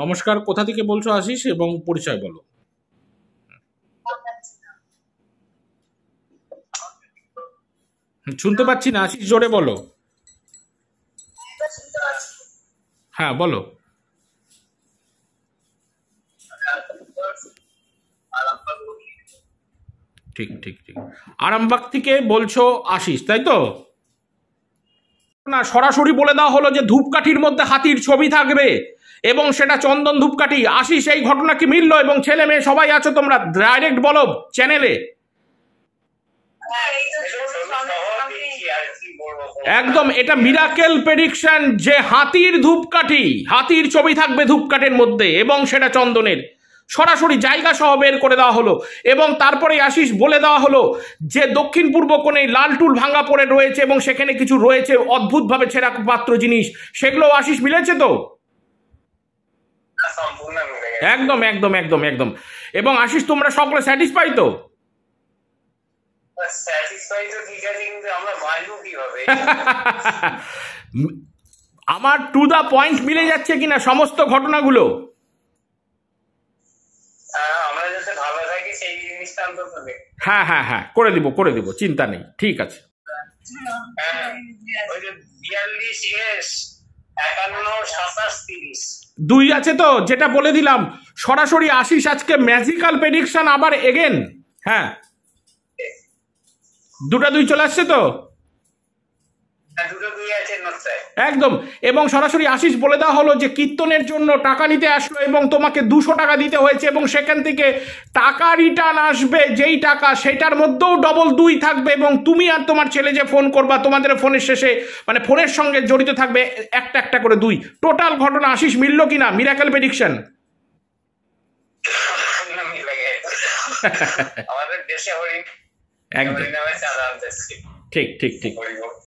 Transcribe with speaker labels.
Speaker 1: নমস্কার, কোথা থেকে বলছো আশিস এবং পরিচয় বলো। শুনতে পাচ্ছি না আশিস, জোরে বলো। হ্যাঁ বলো। ঠিক ঠিক ঠিক। আরামবাগ থেকে বলছো আশিস, তাই তো? না, সরাসরি বলে দেওয়া হলো যে ধূপকাঠির মধ্যে হাতির ছবি থাকবে এবং সেটা চন্দন ধূপকাঠি। আশিস, এই ঘটনা কি মিললো? এবং ছেলে মেয়ে সবাই আছো তোমরা, ডাইরেক্ট বলো চ্যানেলে। একদম, এটা মিরাকেল প্রেডিকশন যে হাতির ধূপকাঠি, হাতির ছবি থাকবে ধূপকাঠির মধ্যে এবং সেটা চন্দনের। সরাসরি জায়গা সহ বের করে দেওয়া হলো এবং তারপরে আশিস বলে দেওয়া হলো যে দক্ষিণ পূর্ব কোণে লাল টুল ভাঙা পড়ে রয়েছে এবং সেখানে কিছু রয়েছে অদ্ভুতভাবে ছেঁড়া পাত্র জিনিস, সেগুলো আশিস মিলেছে তো? একদম একদম একদম একদম। এবং আশিস, তোমরা সকলে স্যাটিসফাই তো? আমার টু দা পয়েন্ট মিলে যাচ্ছে কিনা সমস্ত ঘটনাগুলো? হ্যাঁ হ্যাঁ হ্যাঁ, করে দিব করে দিব, চিন্তা নেই, ঠিক আছে। 2 আছে তো, যেটা বলে দিলাম। সরাসরি আশিস আজকে ম্যাজিক্যাল প্রেডিকশন আবার এগেন। হ্যাঁ, 2 চলে আসছে তো একদম। এবং সরাসরি আশিস বলে দেওয়া হলো যে কীর্তনের জন্য টাকা নিতে আসলো এবং তোমাকে 200 টাকা দিতে হয়েছে এবং সেখান থেকে টাকা রিটার্ন আসবে, যেই টাকা সেটার মধ্যেও ডবল 2 থাকবে এবং তুমি আর তোমার ছেলে যে ফোন করবা তোমাদের ফোনের শেষে, মানে ফোনের সঙ্গে জড়িত থাকবে একটা একটা করে 2। টোটাল ঘটনা আশিস মিললো কিনা? Miracle prediction. একদম ঠিক ঠিক ঠিক।